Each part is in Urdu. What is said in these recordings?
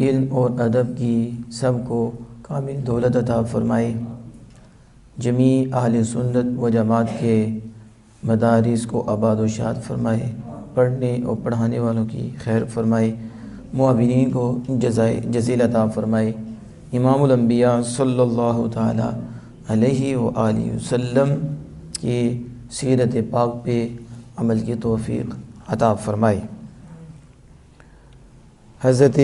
علم اور ادب کی سب کو کامل دولت عطا فرمائے، جمیع اہل سنت و جماعت کے مدارس کو آباد و شاد فرمائے، پڑھنے اور پڑھانے والوں کی خیر فرمائے، معاونین کو جزائے جزیل عطا فرمائے، امام الانبیاء صلی اللہ تعالی علیہ وآلہ وسلم کی سیرت پاک پہ عمل کی توفیق عطا فرمائے۔ حضرت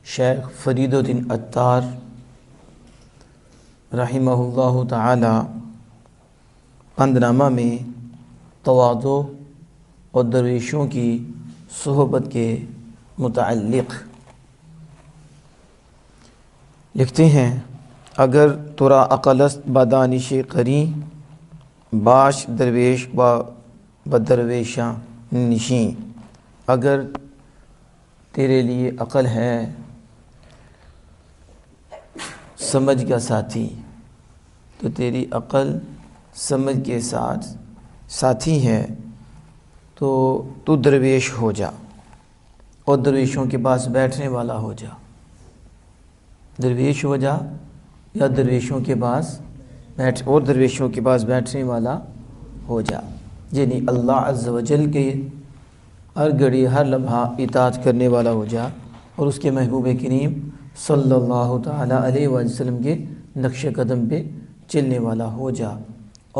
شیخ فرید الدین عطار رحمہ اللہ تعالی پندنامہ میں تواضع اور درویشوں کی صحبت کے متعلق لکھتے ہیں، اگر ترا عقل است با دانش قریں، باش درویش با درویشاں نشیں۔ اگر تیرے لیے عقل ہے، سمجھ کا ساتھی، تو تیری عقل سمجھ کے ساتھ ساتھی ہے تو درویش ہو جا اور درویشوں کے پاس بیٹھنے والا ہو جا۔ درویش ہو جا یا درویشوں کے پاس درویشوں کے پاس بیٹھنے والا ہو جا، یعنی اللہ عز و جل کے ہر گھڑی ہر لمحہ اطاعت کرنے والا ہو جا اور اس کے محبوب کریم صلی اللہ تعالی علیہ وآلہ وسلم کے نقش قدم پہ چلنے والا ہو جا،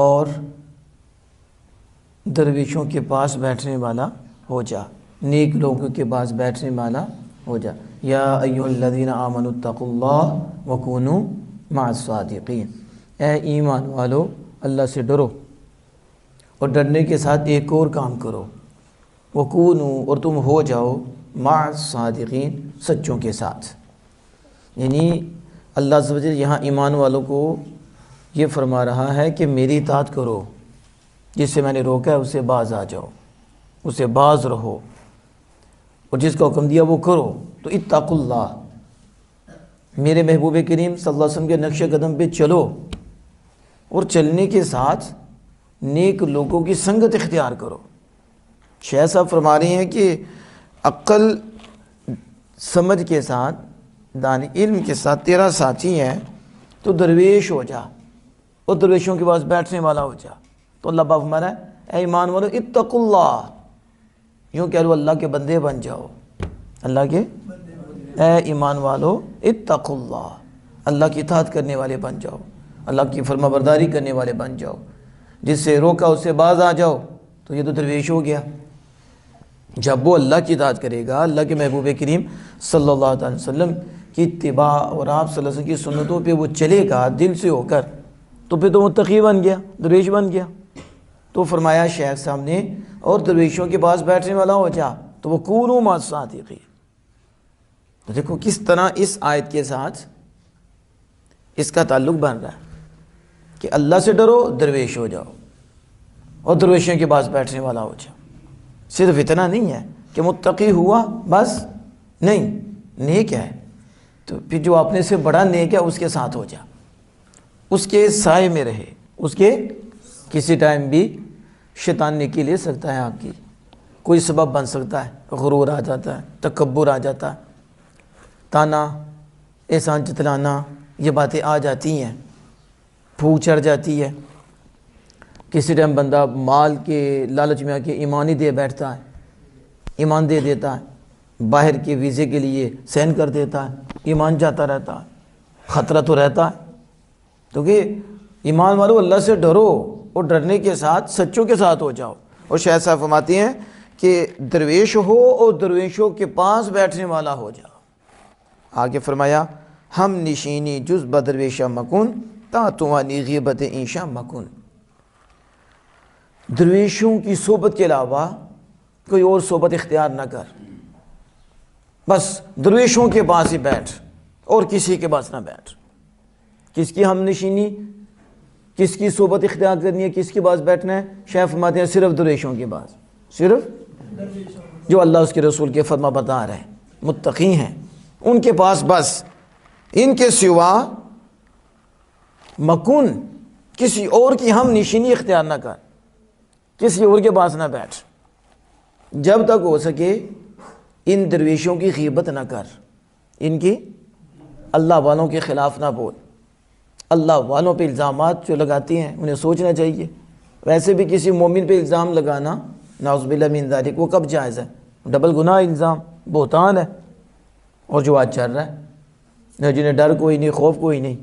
اور درویشوں کے پاس بیٹھنے والا ہو جا، نیک لوگوں کے پاس بیٹھنے والا ہو جا۔ یا ایھا الذین آمنوا اتقوا اللہ وکونوا مع الصادقین، اے ایمان والو اللہ سے ڈرو اور ڈرنے کے ساتھ ایک اور کام کرو، وکونوا اور تم ہو جاؤ مع الصادقین سچوں کے ساتھ۔ یعنی اللہ عز و جل یہاں ایمان والوں کو یہ فرما رہا ہے کہ میری اطاعت کرو، جس سے میں نے روکا ہے اس سے باز آ جاؤ، اس سے باز رہو، اور جس کا حکم دیا وہ کرو۔ تو اتقوا اللہ، میرے محبوب کریم صلی اللہ علیہ وسلم کے نقش قدم پہ چلو، اور چلنے کے ساتھ نیک لوگوں کی سنگت اختیار کرو۔ شیخ صاحب فرما رہے ہیں کہ عقل سمجھ کے ساتھ علم کے ساتھ تیرا ساتھی ہے تو درویش ہو جا اور درویشوں کے پاس بیٹھنے والا ہو جا۔ تو اللہ پاک فرما رہا ہے اے ایمان والو اتقوا اللہ، یوں کہہ لو اللہ کے بندے بن جاؤ، اللہ کے اے ایمان والو اتقوا اللہ، اللہ کی اطاعت کرنے والے بن جاؤ، اللہ کی فرما برداری کرنے والے بن جاؤ، جس سے روکا اس سے باز آ جاؤ۔ تو یہ تو درویش ہو گیا۔ جب وہ اللہ کی اطاعت کرے گا، اللہ کے محبوب کریم صلی اللہ علیہ وسلم کی اتباع اور آپ صلی اللہ علیہ وسلم کی سنتوں پہ وہ چلے گا دل سے ہو کر، تو پھر تو متقی بن گیا، درویش بن گیا۔ تو فرمایا شیخ صاحب نے اور درویشوں کے پاس بیٹھنے والا ہو جا، تو وہ کونوا مع الصادقین۔ تو دیکھو کس طرح اس آیت کے ساتھ اس کا تعلق بن رہا ہے کہ اللہ سے ڈرو، درویش ہو جاؤ، اور درویشوں کے پاس بیٹھنے والا ہو جاؤ۔ صرف اتنا نہیں ہے کہ متقی ہوا بس، نہیں، نیک ہے تو پھر جو اپنے سے بڑا نیک ہے اس کے ساتھ ہو جا، اس کے سائے میں رہے، اس کے کسی ٹائم بھی شیطان نیکی لے سکتا ہے، آپ کی کوئی سبب بن سکتا ہے، غرور آ جاتا ہے، تکبر آ جاتا ہے، تانا احسان جتلانا، یہ باتیں آ جاتی ہیں، پھوک چڑھ جاتی ہے۔ کسی ٹائم بندہ مال کے لالچ میں آ کے ایمان ہی دے بیٹھتا ہے، ایمان دے دیتا ہے، باہر کے ویزے کے لیے سین کر دیتا ہے، ایمان جاتا رہتا ہے، خطرہ تو رہتا ہے۔ تو کہ ایمان والو اللہ سے ڈرو اور ڈرنے کے ساتھ سچوں کے ساتھ ہو جاؤ۔ اور شیخ صاحب فرماتے ہیں کہ درویش ہو اور درویشوں کے پاس بیٹھنے والا ہو جاؤ۔ آگے فرمایا ہم نشینی جز بدرویشہ مکن تا توانی غیبت انشا مکن۔ درویشوں کی صحبت کے علاوہ کوئی اور صحبت اختیار نہ کر، بس درویشوں کے پاس ہی بیٹھ اور کسی کے پاس نہ بیٹھ۔ کس کی ہم نشینی، کس کی صحبت اختیار کرنی ہے، کس کے پاس بیٹھنا ہے؟ شیخ فرماتے ہیں صرف درویشوں کے پاس، صرف جو اللہ اس کے رسول کے فرما بتا رہے ہیں، متقی ہیں، ان کے پاس بس۔ ان کے سوا مکن، کسی اور کی ہم نشینی اختیار نہ کر، کسی اور کے پاس نہ بیٹھ، جب تک ہو سکے ان درویشوں کی غیبت نہ کر، ان کی اللہ والوں کے خلاف نہ بول۔ اللہ والوں پہ الزامات جو لگاتی ہیں انہیں سوچنا چاہیے۔ ویسے بھی کسی مومن پہ الزام لگانا نعوذ باللہ من ذالک وہ کب جائز ہے؟ ڈبل گناہ الزام، بہتان ہے۔ اور جو آج چل رہا ہے، جنہیں ڈر کوئی نہیں، خوف کوئی نہیں،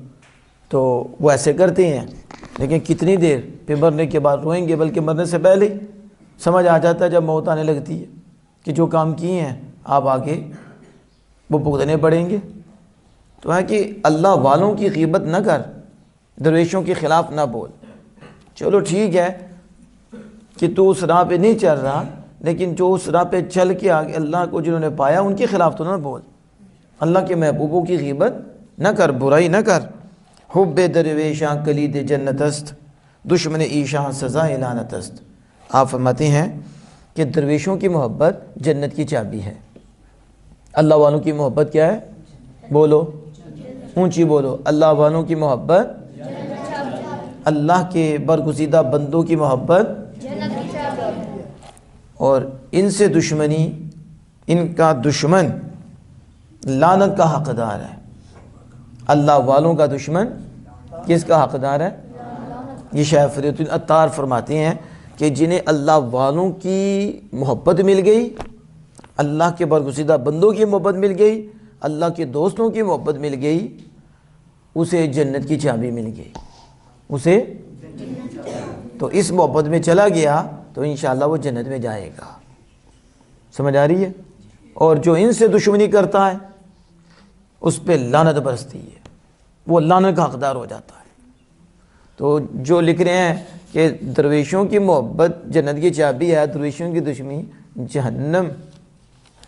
تو وہ ایسے کرتے ہیں، لیکن کتنی دیر؟ پھر مرنے کے بعد روئیں گے، بلکہ مرنے سے پہلے ہی سمجھ آ جاتا ہے جب موت آنے لگتی ہے کہ جو کام کیے ہیں آپ آگے وہ بھگتنے پڑیں گے۔ تو ہے کہ اللہ والوں کی غیبت نہ کر، درویشوں کے خلاف نہ بول۔ چلو ٹھیک ہے کہ تو اس راہ پہ نہیں چل رہا، لیکن جو اس راہ پہ چل کے آگے اللہ کو جنہوں نے پایا ان کے خلاف تو نہ بول۔ اللہ کے محبوبوں کی غیبت نہ کر، برائی نہ کر۔ حب درویشاں کلید جنت است، دشمن ایشاں سزا لعنت است۔ آپ فرماتے ہیں کہ درویشوں کی محبت جنت کی چابی ہے۔ اللہ والوں کی محبت کیا ہے؟ بولو اونچی بولو، اللہ والوں کی محبت، اللہ کے برگزیدہ بندوں کی محبت، اور ان سے دشمنی، ان کا دشمن لعنت کا حقدار ہے۔ اللہ والوں کا دشمن کس کا حقدار ہے؟ یہ شیخ فرید العطار فرماتے ہیں کہ جنہیں اللہ والوں کی محبت مل گئی، اللہ کے برگزیدہ بندوں کی محبت مل گئی، اللہ کے دوستوں کی محبت مل گئی، اسے جنت کی چابی مل گئی، اسے تو اس محبت میں چلا گیا تو انشاءاللہ وہ جنت میں جائے گا۔ سمجھ آ رہی ہے؟ اور جو ان سے دشمنی کرتا ہے اس پہ لعنت برستی ہے، وہ لعنت کا حقدار ہو جاتا ہے۔ تو جو لکھ رہے ہیں کہ درویشوں کی محبت جنت کی چابی ہے، درویشوں کی دشمنی جہنم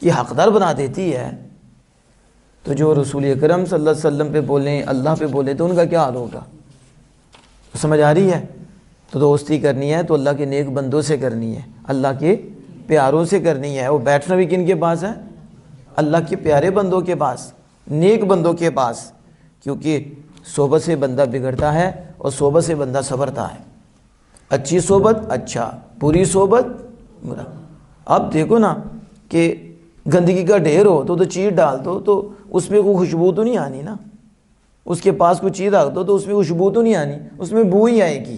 کی حقدار بنا دیتی ہے، تو جو رسول اکرم صلی اللہ علیہ وسلم پہ بولیں، اللہ پہ بولیں، تو ان کا کیا حال ہوگا؟ سمجھ آ رہی ہے؟ تو دوستی کرنی ہے تو اللہ کے نیک بندوں سے کرنی ہے، اللہ کے پیاروں سے کرنی ہے۔ وہ بیٹھنا بھی کن کے پاس ہے؟ اللہ کے پیارے بندوں کے پاس، نیک بندوں کے پاس، کیونکہ صحبت سے بندہ بگڑتا ہے اور صحبت سے بندہ سنورتا ہے۔ اچھی صحبت اچھا، بری صحبت برا۔ اب دیکھو نا کہ گندگی کا ڈھیر ہو تو چیز ڈال دو تو اس میں کوئی خوشبو تو نہیں آنی نا، اس کے پاس کوئی چیز رکھ دو تو اس میں خوشبو تو نہیں آنی، اس میں بو ہی آئے گی۔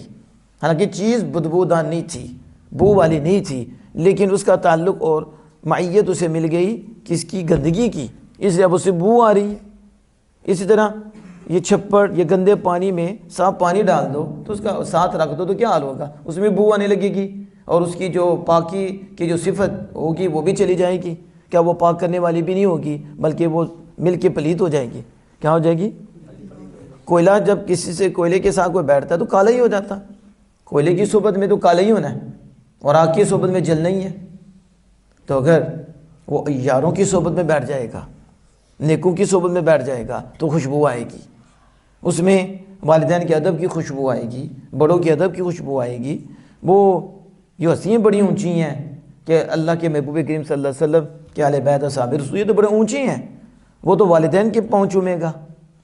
حالانکہ چیز بدبودار نہیں تھی، بو والی نہیں تھی، لیکن اس کا تعلق اور معیت اسے مل گئی کس کی؟ گندگی کی، اس لیے اب اسے بو آ رہی ہے۔ اسی طرح یہ چھپڑ، یہ گندے پانی میں صاف پانی ڈال دو تو اس کا ساتھ رکھ دو تو کیا حال ہوگا؟ اس میں بو آنے لگے گی، اور اس کی جو پاکی کی جو صفت ہوگی وہ بھی چلی جائے گی۔ کیا وہ پاک کرنے والی بھی نہیں ہوگی، بلکہ وہ مل کے پلیت ہو جائے گی۔ کیا ہو جائے گی؟ کوئلہ جب کسی سے کوئلے کے ساتھ کوئی بیٹھتا ہے تو کالا ہی ہو جاتا، کوئلے کی صحبت میں تو کالا ہی ہونا ہے، اور آگ کی صحبت میں جلنا ہی ہے۔ تو اگر وہ یاروں کی صحبت میں بیٹھ جائے گا، نیکوں کی صحبت میں بیٹھ جائے گا تو خوشبو آئے گی، اس میں والدین کے ادب کی خوشبو آئے گی، بڑوں کے ادب کی خوشبو آئے گی۔ وہ جو حسین بڑی اونچی ہیں کہ اللہ کے محبوب کریم صلی اللہ علیہ وسلم کے اہل بیت اصحاب رسول، یہ تو بڑے اونچی ہیں، وہ تو والدین کے پاؤں چومے گا،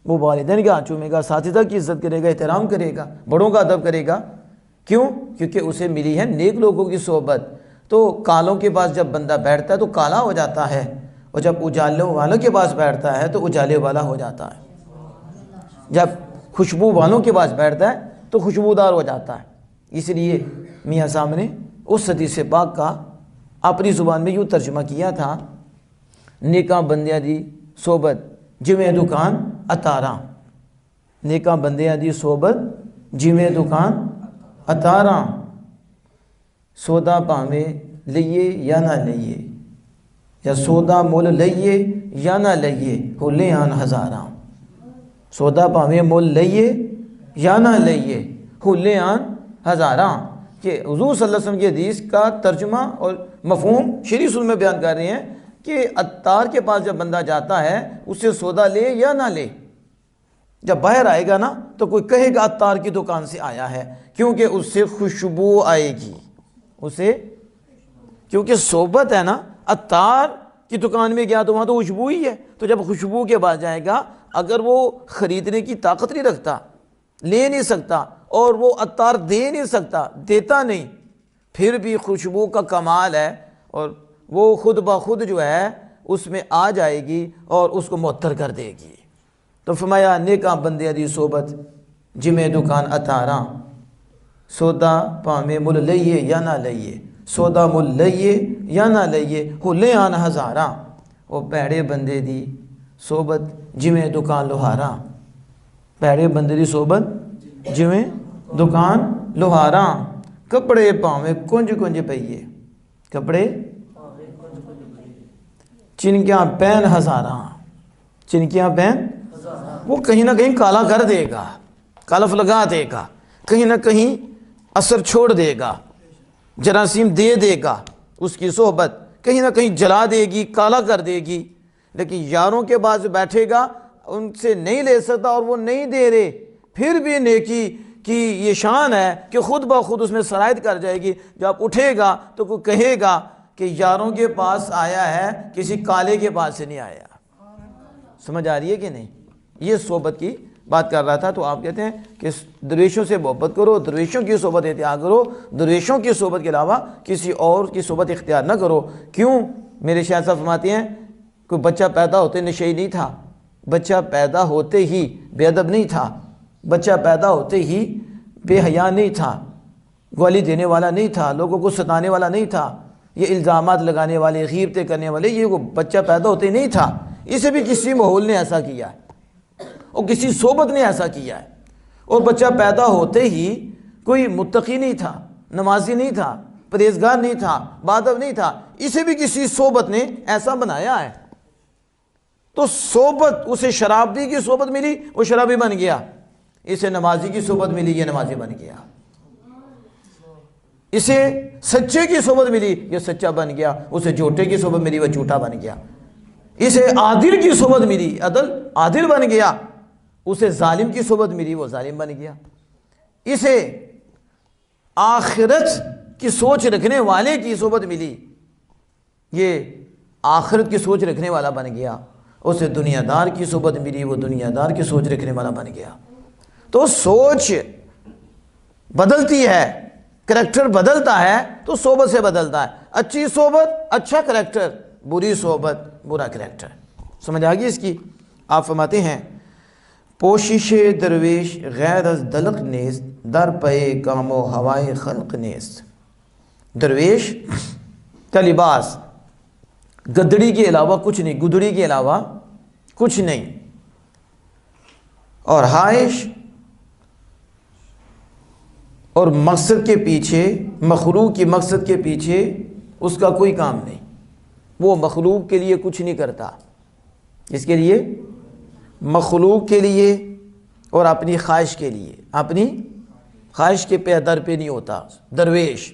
وہ والدین کے ہاتھ چومے گا، اساتذہ کی عزت کرے گا، احترام کرے گا، بڑوں کا ادب کرے گا۔ کیوں؟ کیونکہ اسے ملی ہے نیک لوگوں کی صحبت۔ تو کالوں کے پاس جب بندہ بیٹھتا ہے تو کالا ہو جاتا ہے، اور جب اجالوں والوں کے پاس بیٹھتا ہے تو اجالے والا ہو جاتا ہے، جب خوشبو والوں کے پاس بیٹھتا ہے تو خوشبودار ہو جاتا ہے۔ اس لیے میاں صاحب نے اس حدیث پاک کا اپنی زبان میں یوں ترجمہ کیا تھا، نیکاں بندیاں دی صحبت جویں دکان اتاراں، نیکاں بندیاں دی صحبت جویں دکان اتاراں، سودا پاویں لئیے یا نہ لئیے، یا سودا مول لئیے یا نہ لئیے ہو لے آن ہزاراں، سودا پاویں مول لئیے یا نہ لئیے ہو لے آن ہزاراں۔ کہ حضور صلی اللہ علیہ وسلم کی حدیث کا ترجمہ اور مفہوم شریع اصول میں بیان کر رہے ہیں کہ عطار کے پاس جب بندہ جاتا ہے اسے سودا لے یا نہ لے، جب باہر آئے گا نا تو کوئی کہے گا عطار کی دکان سے آیا ہے، کیونکہ اس سے خوشبو آئے گی، اسے کیونکہ صحبت ہے نا۔ عطار کی دکان میں گیا تو وہاں تو خوشبو ہی ہے، تو جب خوشبو کے بعد جائے گا، اگر وہ خریدنے کی طاقت نہیں رکھتا، لے نہیں سکتا، اور وہ عطار دے نہیں سکتا، دیتا نہیں، پھر بھی خوشبو کا کمال ہے، اور وہ خود بخود جو ہے اس میں آ جائے گی اور اس کو معطر کر دے گی۔ تو فرمایا نیکاں بندیاں دی صحبت جمیں دکان اتاراں، سودا پامے مل لئیے یا نہ لئیے، سودا مل لئیے یا نہ لئیے، ہو لے آن ہزاراں۔ وہ پیڑے بندے دی صحبت جمیں دکان لوہاراں، پیڑے بندے دی صحبت جمیں دکان لوہاراں، کپڑے پاویں کنج کنج پئیے، کپڑے چنکیاں پین ہزاراں، چنکیاں پین وہ کہیں نہ کہیں کالا کر دے گا، کلف لگا دے گا، کہیں نہ کہیں اثر چھوڑ دے گا، جراثیم دے دے گا، اس کی صحبت کہیں نہ کہیں جلا دے گی، کالا کر دے گی۔ لیکن یاروں کے بعد بیٹھے گا، ان سے نہیں لے سکتا اور وہ نہیں دے رہے، پھر بھی نیکی کی یہ شان ہے کہ خود بخود اس میں سرایت کر جائے گی۔ جب اٹھے گا تو کوئی کہے گا کہ یاروں کے پاس آیا ہے، کسی کالے کے پاس سے نہیں آیا۔ سمجھ آ رہی ہے کہ نہیں؟ یہ صحبت کی بات کر رہا تھا۔ تو آپ کہتے ہیں کہ درویشوں سے محبت کرو، درویشوں کی صحبت اختیار کرو، درویشوں کی صحبت کے علاوہ کسی اور کی صحبت اختیار نہ کرو۔ کیوں؟ میرے شاہ صاحب فرماتے ہیں کوئی بچہ پیدا ہوتے نشئی نہیں تھا، بچہ پیدا ہوتے ہی بے ادب نہیں تھا، بچہ پیدا ہوتے ہی بے حیا نہیں تھا، گالی دینے والا نہیں تھا، لوگوں کو ستانے والا نہیں تھا، یہ الزامات لگانے والے، غیبتیں کرنے والے، یہ وہ بچہ پیدا ہوتے نہیں تھا۔ اسے بھی کسی ماحول نے ایسا کیا ہے اور کسی صحبت نے ایسا کیا ہے۔ اور بچہ پیدا ہوتے ہی کوئی متقی نہیں تھا، نمازی نہیں تھا، پرہیزگار نہیں تھا، بادب نہیں تھا، اسے بھی کسی صحبت نے ایسا بنایا ہے۔ تو صحبت، اسے شرابی کی صحبت ملی، وہ شرابی بن گیا، اسے نمازی کی صحبت ملی، یہ نمازی بن گیا، اسے سچے کی صحبت ملی، یہ سچا بن گیا، اسے جھوٹے کی صحبت ملی، وہ جھوٹا بن گیا، اسے عادل کی صحبت ملی، عادل بن گیا، اسے ظالم کی صحبت ملی، وہ ظالم بن گیا، اسے آخرت کی سوچ رکھنے والے کی صحبت ملی، یہ آخرت کی سوچ رکھنے والا بن گیا، اسے دنیا دار کی صحبت ملی، وہ دنیا دار کی سوچ رکھنے والا بن گیا۔ تو سوچ بدلتی ہے، کریکٹر بدلتا ہے تو صحبت سے بدلتا ہے۔ اچھی صحبت اچھا کریکٹر، بری صحبت برا کریکٹر۔ سمجھ آ گئی اس کی؟ آپ فرماتے ہیں پوشش درویش غیر از دلق نیست، در پے کام و ہوائے خلق نیست۔ درویش کا لباس گدڑی کے علاوہ کچھ نہیں، گدڑی کے علاوہ کچھ نہیں، اور حائش اور مقصد کے پیچھے، مخلوق کی مقصد کے پیچھے اس کا کوئی کام نہیں، وہ مخلوق کے لیے کچھ نہیں کرتا، اس کے لیے مخلوق کے لیے اور اپنی خواہش کے لیے، اپنی خواہش کے پہ در پہ نہیں ہوتا درویش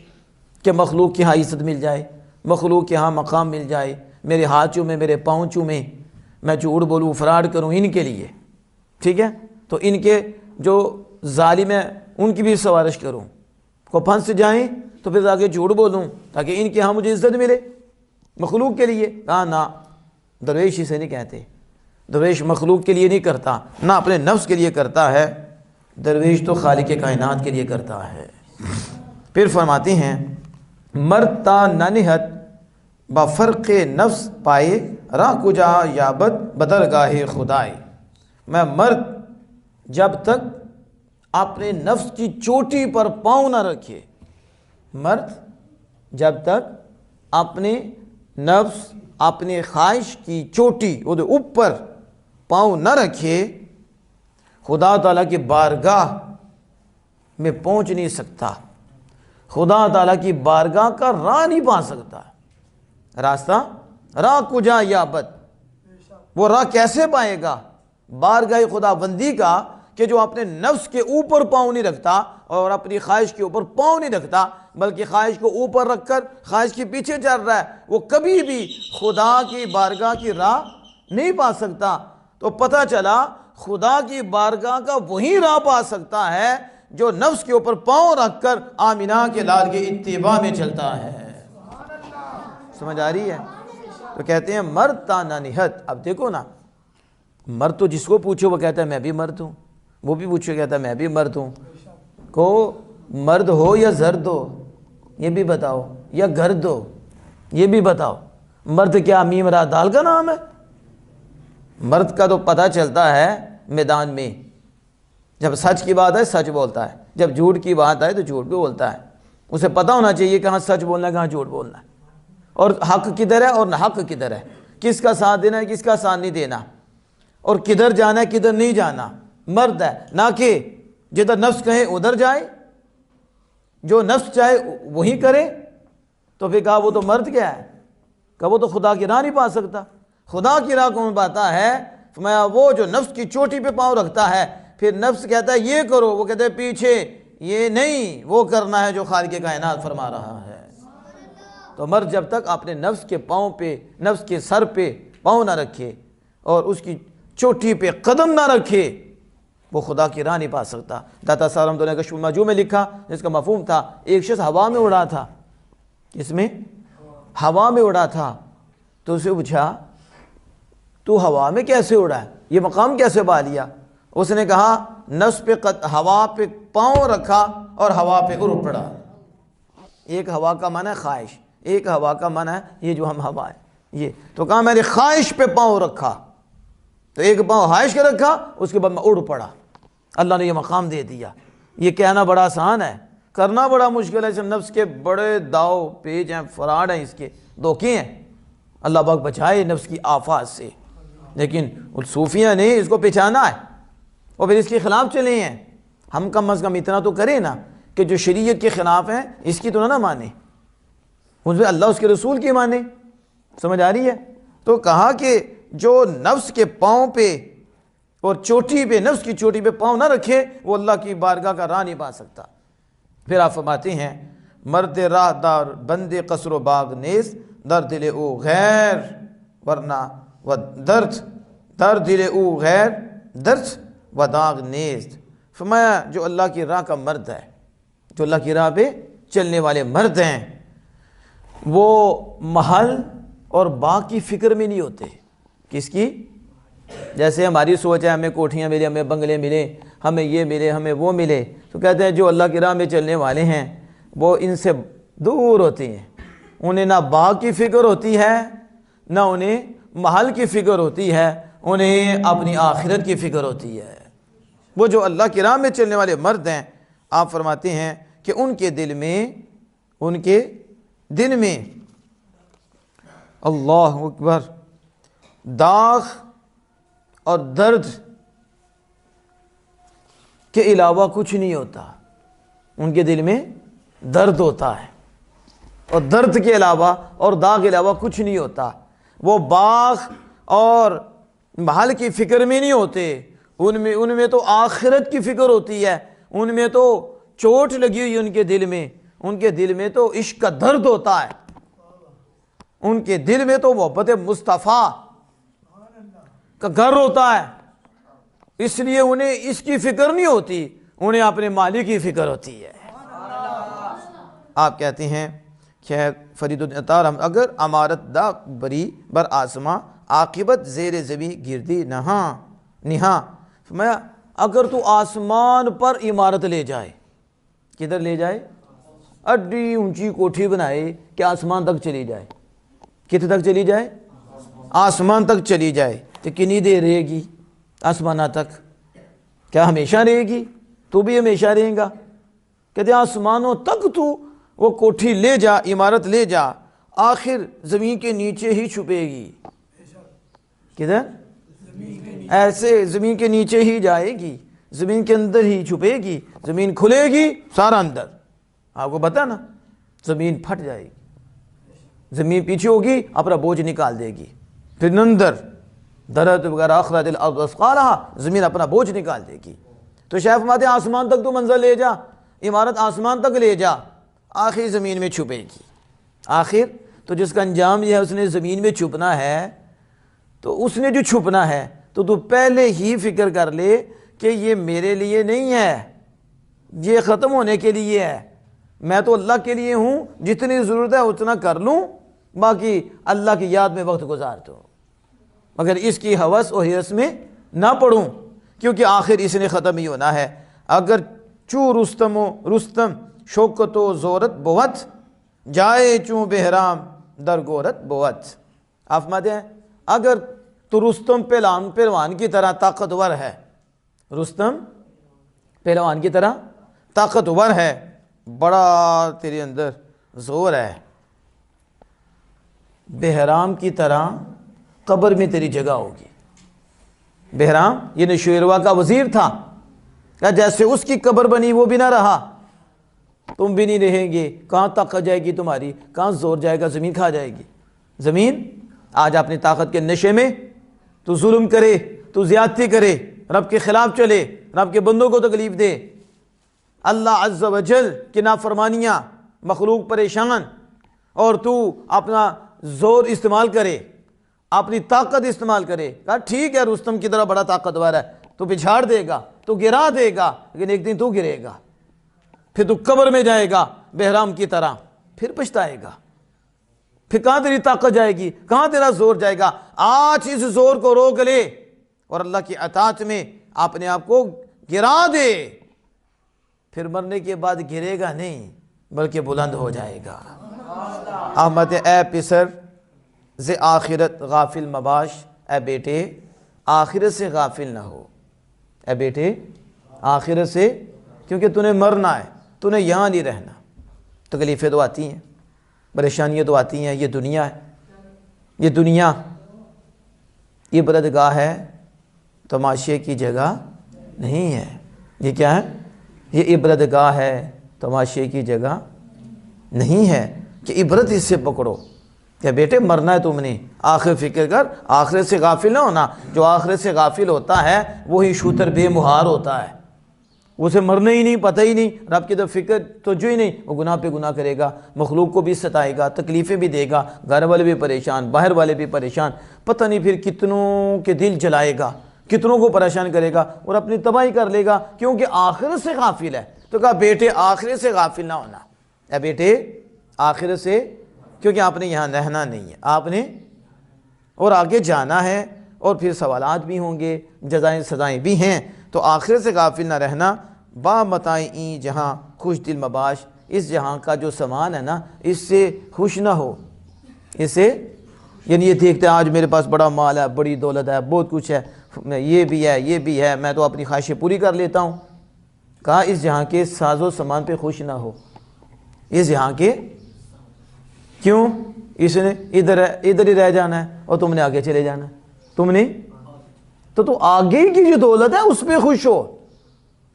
کہ مخلوق کے ہاں عزت مل جائے، مخلوق کے ہاں مقام مل جائے، میرے ہاتھ چومے، میرے پاؤں چومے، میں جھوٹ بولوں، فراڈ کروں ان کے لیے، ٹھیک ہے؟ تو ان کے جو ظالم ہیں ان کی بھی سوارش کروں، کو پھنس جائیں تو پھر آگے جھوٹ بولوں تاکہ ان کے ہاں مجھے عزت ملے، مخلوق کے لیے کہا نہ، درویش اسے نہیں کہتے۔ درویش مخلوق کے لیے نہیں کرتا، نہ اپنے نفس کے لیے کرتا ہے، درویش تو خالق کائنات کے لیے کرتا ہے۔ پھر فرماتے ہیں مرد تا ننہت بفرق نفس پائے، راہ کجا یابد بدرگاہ خدائے۔ میں مرد جب تک اپنے نفس کی چوٹی پر پاؤں نہ رکھے، مرد جب تک اپنے نفس، اپنے خواہش کی چوٹی وہ اوپر پاؤں نہ رکھے، خدا تعالیٰ کی بارگاہ میں پہنچ نہیں سکتا، خدا تعالیٰ کی بارگاہ کا راہ نہیں پا سکتا۔ راستہ راہ کجا یابد، وہ راہ کیسے پائے گا بارگاہ خدا بندی کا، کہ جو اپنے نفس کے اوپر پاؤں نہیں رکھتا اور اپنی خواہش کے اوپر پاؤں نہیں رکھتا، بلکہ خواہش کو اوپر رکھ کر خواہش کے پیچھے چل رہا ہے، وہ کبھی بھی خدا کی بارگاہ کی راہ نہیں پا سکتا۔ تو پتہ چلا خدا کی بارگاہ کا وہی راہ پا سکتا ہے جو نفس کے اوپر پاؤں رکھ کر آمینہ کے لال کے اتباع میں چلتا ہے۔ سمجھ آ رہی ہے؟ تو کہتے ہیں مرد تا ننہت۔ اب دیکھو نا، مرد تو جس کو پوچھو وہ کہتا ہے میں بھی مرد ہوں، وہ بھی پوچھو کہتا ہے میں بھی مرد ہوں۔ کو مرد ہو یا زرد ہو یہ بھی بتاؤ، یا گرد ہو یہ بھی بتاؤ، مرد کیا میم را دال کا نام ہے؟ مرد کا تو پتہ چلتا ہے میدان میں، جب سچ کی بات ہے سچ بولتا ہے، جب جھوٹ کی بات ہے تو جھوٹ بھی بولتا ہے۔ اسے پتہ ہونا چاہیے کہاں سچ بولنا ہے کہاں جھوٹ بولنا ہے، اور حق کدھر ہے اور ناحق کدھر ہے، کس کا ساتھ دینا ہے کس کا ساتھ نہیں دینا، اور کدھر جانا ہے کدھر نہیں جانا۔ مرد ہے، نہ کہ جدھر نفس کہے ادھر جائے، جو نفس چاہے وہی کرے۔ تو پھر کہا وہ تو مرد کیا ہے؟ کہا وہ تو خدا کی راہ نہیں پا سکتا۔ خدا کی راہ کون پاتا ہے؟ فرمایا وہ جو نفس کی چوٹی پہ پاؤں رکھتا ہے، پھر نفس کہتا ہے یہ کرو، وہ کہتے ہیں پیچھے یہ نہیں، وہ کرنا ہے جو خالق کائنات فرما رہا ہے۔ تو مرد جب تک اپنے نفس کے پاؤں پہ، نفس کے سر پہ پاؤں نہ رکھے اور اس کی چوٹی پہ قدم نہ رکھے، وہ خدا کی راہ نہیں پا سکتا۔ داتا صاحب رحمۃ اللہ علیہ کشف المجوع میں لکھا، جس کا مفہوم تھا ایک شخص ہوا میں اڑا تھا، اس میں ہوا میں اڑا تھا، تو اسے پوچھا تو ہوا میں کیسے اڑا ہے، یہ مقام کیسے پا لیا؟ اس نے کہا نفس پہ ہوا پہ پاؤں رکھا اور ہوا پہ اڑ پڑا۔ ایک ہوا کا معنی ہے خواہش، ایک ہوا کا معنی ہے یہ جو ہم ہوا ہے یہ، تو کہا میں نے خواہش پہ پاؤں رکھا، تو ایک پاؤں خواہش کے رکھا، اس کے بعد میں اڑ پڑا، اللہ نے یہ مقام دے دیا۔ یہ کہنا بڑا آسان ہے، کرنا بڑا مشکل ہے۔ اس نفس کے بڑے داؤ پیچ ہیں، فراڈ ہیں، اس کے دھوکے ہیں، اللہ پاک بچائے نفس کی آفات سے۔ لیکن صوفیہ نے اس کو پہچانا ہے اور پھر اس کے خلاف چلے ہیں۔ ہم کم از کم اتنا تو کریں نا کہ جو شریعت کے خلاف ہیں اس کی تو نہ مانے، اس میں اللہ اس کے رسول کی مانے۔ سمجھ آ رہی ہے؟ تو کہا کہ جو نفس کے پاؤں پہ اور چوٹی پہ، نفس کی چوٹی پہ پاؤں نہ رکھے، وہ اللہ کی بارگاہ کا راہ نہیں پا سکتا۔ پھر آپ فرماتے ہیں مرد راہ دار بندے قصر و باغ نیز، در دل او غیر ورنہ و درد، در دل او غیر درد و داغ نیز۔ فرمایا جو اللہ کی راہ کا مرد ہے، جو اللہ کی راہ پہ چلنے والے مرد ہیں، وہ محل اور باغ کی فکر میں نہیں ہوتے۔ کس کی؟ جیسے ہماری سوچ ہے ہمیں کوٹھیاں ملے، ہمیں بنگلے ملے، ہمیں یہ ملے، ہمیں وہ ملے، تو کہتے ہیں جو اللہ کی راہ میں چلنے والے ہیں وہ ان سے دور ہوتے ہیں، انہیں نہ باغ کی فکر ہوتی ہے نہ انہیں محل کی فکر ہوتی ہے، انہیں اپنی آخرت کی فکر ہوتی ہے۔ وہ جو اللہ کی راہ میں چلنے والے مرد ہیں، آپ فرماتے ہیں کہ ان کے دل میں اللہ اکبر داغ اور درد کے علاوہ کچھ نہیں ہوتا۔ ان کے دل میں درد ہوتا ہے، اور درد کے علاوہ اور داغ کے علاوہ کچھ نہیں ہوتا۔ وہ باغ اور محل کی فکر میں نہیں ہوتے، ان میں تو آخرت کی فکر ہوتی ہے، ان میں تو چوٹ لگی ہوئی ان کے دل میں تو عشق کا درد ہوتا ہے، ان کے دل میں تو محبت مصطفیٰ کا گھر ہوتا ہے، اس لیے انہیں اس کی فکر نہیں ہوتی، انہیں اپنے مالک کی فکر ہوتی ہے۔ آپ کہتے ہیں کہ فرید العطار اگر امارت دا بری بر آسماں عاقبت زیر زبی گردی نہاں، فرمایا اگر تو آسمان پر عمارت لے جائے، کدھر لے جائے؟ اڈی اونچی کوٹھی بنائے کہ آسمان تک چلی جائے، کتنے تک چلی جائے؟ آسمان تک چلی جائے، تو کنی دیر رہے گی آسمانہ تک؟ کیا ہمیشہ رہے گی؟ تو بھی ہمیشہ رہیں گا؟ کہتے ہیں آسمانوں تک تو وہ کوٹھی لے جا، عمارت لے جا، آخر زمین کے نیچے ہی چھپے گی۔ کدھر؟ ایسے زمین کے نیچے ہی جائے گی، زمین کے اندر ہی چھپے گی، زمین کھلے گی سارا اندر، آپ کو پتا نا زمین پھٹ جائے گی، زمین پیچھے ہوگی اپنا بوجھ نکال دے گی، پھر اندر درد وغیرہ اخرج الارض اثقالہا، زمین اپنا بوجھ نکال دے گی۔ تو شیخ فرماتے ہیں آسمان تک تو منزل لے جا، عمارت آسمان تک لے جا، آخر زمین میں چھپے گی۔ آخر تو جس کا انجام یہ ہے اس نے زمین میں چھپنا ہے، تو اس نے جو چھپنا ہے تو پہلے ہی فکر کر لے کہ یہ میرے لیے نہیں ہے، یہ ختم ہونے کے لیے ہے، میں تو اللہ کے لیے ہوں، جتنی ضرورت ہے اتنا کر لوں، باقی اللہ کی یاد میں وقت گزار دوں، مگر اس کی ہوس اور ہرس میں نہ پڑوں، کیونکہ آخر اس نے ختم ہی ہونا ہے۔ اگر چوں رستم شوکت و زورت بوت، جائے چوں بہرام در گورت بوت۔ آپ فرماتے ہیں اگر تو رستم پہلوان کی طرح طاقتور ہے، رستم پہلوان کی طرح طاقتور ہے، بڑا تیرے اندر زور ہے، بہرام کی طرح قبر میں تیری جگہ ہوگی۔ بہرام یہ نشویروا کا وزیر تھا، کہ جیسے اس کی قبر بنی وہ بھی نہ رہا، تم بھی نہیں رہیں گے، کہاں طاقت جائے گی تمہاری، کہاں زور جائے گا، زمین کھا جائے گی۔ زمین آج اپنی طاقت کے نشے میں تو ظلم کرے، تو زیادتی کرے، رب کے خلاف چلے، رب کے بندوں کو تکلیف دے، اللہ عز و جل کی نافرمانیاں، مخلوق پریشان، اور تو اپنا زور استعمال کرے، اپنی طاقت استعمال کرے۔ کہا ٹھیک ہے رستم کی طرح بڑا طاقتور ہے، تو پچھاڑ دے گا، تو گرا دے گا، لیکن ایک دن تو گرے گا، پھر تو قبر میں جائے گا بہرام کی طرح، پھر پچھتائے گا، پھر کہاں تیری طاقت جائے گی، کہاں تیرا زور جائے گا۔ آج اس زور کو روک لے اور اللہ کی اطاعت میں اپنے آپ کو گرا دے، پھر مرنے کے بعد گرے گا نہیں بلکہ بلند ہو جائے گا۔ احمد اے پسر ز آخرت غافل مباش، اے بیٹے آخرت سے غافل نہ ہو، اے بیٹے آخرت سے، کیونکہ تو نے مرنا ہے، تو نے یہاں نہیں رہنا۔ تکلیفیں تو آتی ہیں، پریشانیاں تو آتی ہیں، یہ دنیا ہے، یہ دنیا عبرت گاہ ہے، تماشے کی جگہ نہیں ہے۔ یہ کیا ہے؟ یہ عبرت گاہ ہے، تماشے کی جگہ نہیں ہے، کہ عبرت اس سے پکڑو کہ بیٹے مرنا ہے تم نے، آخر فکر کر، آخرت سے غافل نہ ہونا۔ جو آخرت سے غافل ہوتا ہے وہی شوتر بے مہار ہوتا ہے، اسے مرنا ہی نہیں، پتہ ہی نہیں، رب کی طرف فکر توجہ ہی نہیں، وہ گناہ پہ گناہ کرے گا، مخلوق کو بھی ستائے گا، تکلیفیں بھی دے گا، گھر والے بھی پریشان، باہر والے بھی پریشان، پتہ نہیں پھر کتنوں کے دل جلائے گا، کتنوں کو پریشان کرے گا اور اپنی تباہی کر لے گا، کیونکہ آخرت سے غافل ہے۔ تو کہا بیٹے آخرت سے غافل نہ ہونا، اے بیٹے آخرت سے، کیونکہ آپ نے یہاں رہنا نہیں ہے، آپ نے اور آگے جانا ہے، اور پھر سوالات بھی ہوں گے، جزائیں سزائیں بھی ہیں، تو آخرت سے غافل نہ رہنا۔ با متائیں جہاں خوش دل مباش، اس جہاں کا جو سامان ہے نا اس سے خوش نہ ہو، اس سے یعنی یہ دیکھتے ہیں آج میرے پاس بڑا مال ہے، بڑی دولت ہے، بہت کچھ ہے، یہ بھی ہے، یہ بھی ہے، میں تو اپنی خواہشیں پوری کر لیتا ہوں۔ کہا اس جہاں کے ساز و سامان پہ خوش نہ ہو، اس جہاں کے، کیوں؟ اس نے ادھر ہی رہ جانا ہے اور تم نے آگے چلے جانا ہے، تم نے تو آگے کی جو دولت ہے اس پہ خوش ہو،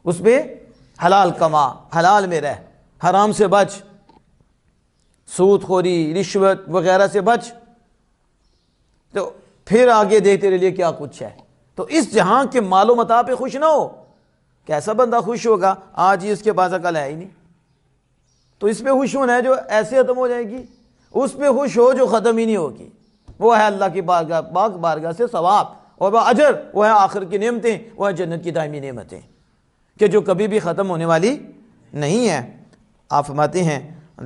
اس پہ حلال کما، حلال میں رہ، حرام سے بچ، سود خوری، رشوت وغیرہ سے بچ، تو پھر آگے دیکھ تیرے لیے کیا کچھ ہے۔ تو اس جہاں کے مال و متاع پہ خوش نہ ہو۔ کیسا بندہ خوش ہوگا؟ آج ہی اس کے پاس عقل ہے ہی نہیں، تو اس پہ خوش ہونا ہے جو ایسے ختم ہو جائے گی، اس پہ خوش ہو جو ختم ہی نہیں ہوگی، وہ ہے اللہ کی بارگاہ، پاک بارگاہ سے ثواب اور اجر، وہ ہے آخر کی نعمتیں، وہ ہے جنت کی دائمی نعمتیں، کہ جو کبھی بھی ختم ہونے والی نہیں ہے۔ آپ فرماتے ہیں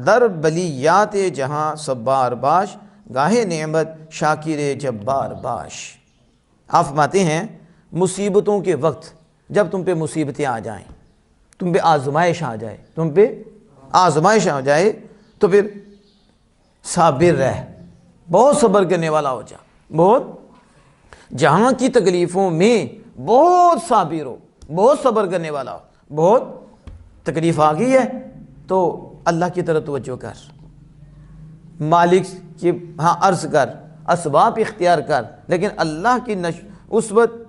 در بلیات جہاں صبار باش، گاہے نعمت شاکر جبار باش۔ آپ فرماتے ہیں مصیبتوں کے وقت جب تم پہ مصیبتیں آ جائیں، تم پہ آزمائش آ جائے، تم پہ آزمائش آ جائے، تو پھر صابر رہ، بہت صبر کرنے والا ہو جا، بہت جہاں کی تکلیفوں میں بہت صابر ہو، بہت صبر کرنے والا ہو۔ بہت تکلیف آ گئی ہے تو اللہ کی طرف توجہ کر، مالک کی ہاں عرض کر، اسباب اختیار کر، لیکن اللہ کی اس وقت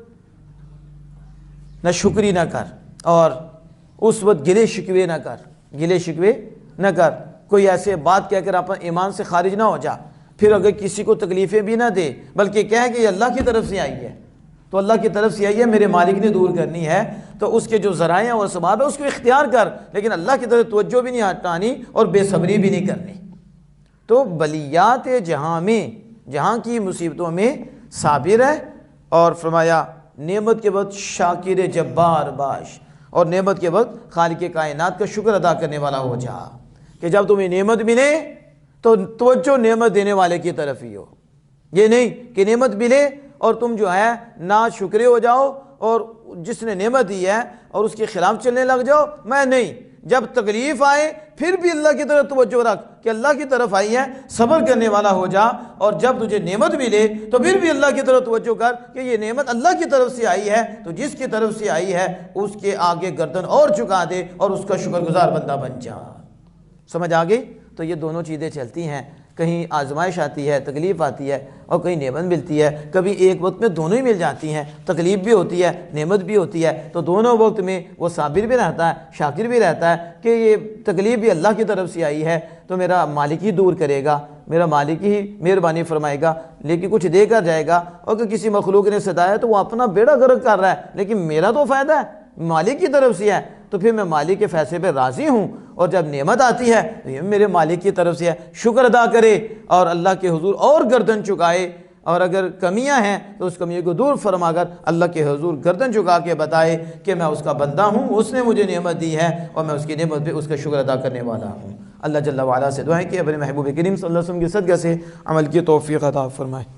نہ شکری نہ کر، اور اس وقت گلے شکوے نہ کر، گلے شکوے نہ کر، کوئی ایسے بات کہہ کر اپنے ایمان سے خارج نہ ہو جا، پھر اگر کسی کو تکلیفیں بھی نہ دے، بلکہ کہہ کہ یہ اللہ کی طرف سے آئی ہے، تو اللہ کی طرف سے آئی ہے، میرے مالک نے دور کرنی ہے، تو اس کے جو ذرائع اور اسباب ہے اس کو اختیار کر، لیکن اللہ کی طرف توجہ بھی نہیں ہٹانی اور بے صبری بھی نہیں کرنی۔ تو بلیات جہاں میں، جہاں کی مصیبتوں میں صابر ہے، اور فرمایا نعمت کے وقت شاکر جبار باش، اور نعمت کے وقت خالق کائنات کا شکر ادا کرنے والا ہو جا، کہ جب تمہیں نعمت ملے تو توجہ نعمت دینے والے کی طرف ہی ہو، یہ نہیں کہ نعمت ملے اور تم جو ہے نا شکرے ہو جاؤ اور جس نے نعمت دی ہے اور اس کے خلاف چلنے لگ جاؤ، میں نہیں، جب تکلیف آئے پھر بھی اللہ کی طرف توجہ رکھ کہ اللہ کی طرف آئی ہے، صبر کرنے والا ہو جا، اور جب تجھے نعمت ملے تو پھر بھی اللہ کی طرف توجہ کر کہ یہ نعمت اللہ کی طرف سے آئی ہے، تو جس کی طرف سے آئی ہے اس کے آگے گردن اور چکا دے اور اس کا شکر گزار بندہ بن جا۔ سمجھ آ گئی؟ تو یہ دونوں چیزیں چلتی ہیں، کہیں آزمائش آتی ہے، تکلیف آتی ہے، اور کہیں نعمت ملتی ہے، کبھی ایک وقت میں دونوں ہی مل جاتی ہیں، تکلیف بھی ہوتی ہے، نعمت بھی ہوتی ہے، تو دونوں وقت میں وہ صابر بھی رہتا ہے، شاکر بھی رہتا ہے کہ یہ تکلیف بھی اللہ کی طرف سے آئی ہے تو میرا مالک ہی دور کرے گا، میرا مالک ہی مہربانی فرمائے گا، لیکن کچھ دے کر جائے گا، اور کہ کسی مخلوق نے ستایا تو وہ اپنا بیڑا غرق کر رہا ہے، لیکن میرا تو فائدہ ہے، مالک کی طرف سے ہے، تو پھر میں مالک کے فیصلے پہ راضی ہوں، اور جب نعمت آتی ہے تو یہ میرے مالک کی طرف سے ہے، شکر ادا کرے اور اللہ کے حضور اور گردن چکائے، اور اگر کمیاں ہیں تو اس کمیوں کو دور فرما کر اللہ کے حضور گردن چکا کے بتائے کہ میں اس کا بندہ ہوں، اس نے مجھے نعمت دی ہے اور میں اس کی نعمت پہ اس کا شکر ادا کرنے والا ہوں۔ اللہ جل وعلا سے دعائیں کہ اپنے محبوب کریم صلی اللہ علیہ وسلم کے صدقے سے عمل کی توفیق عطا فرمائے۔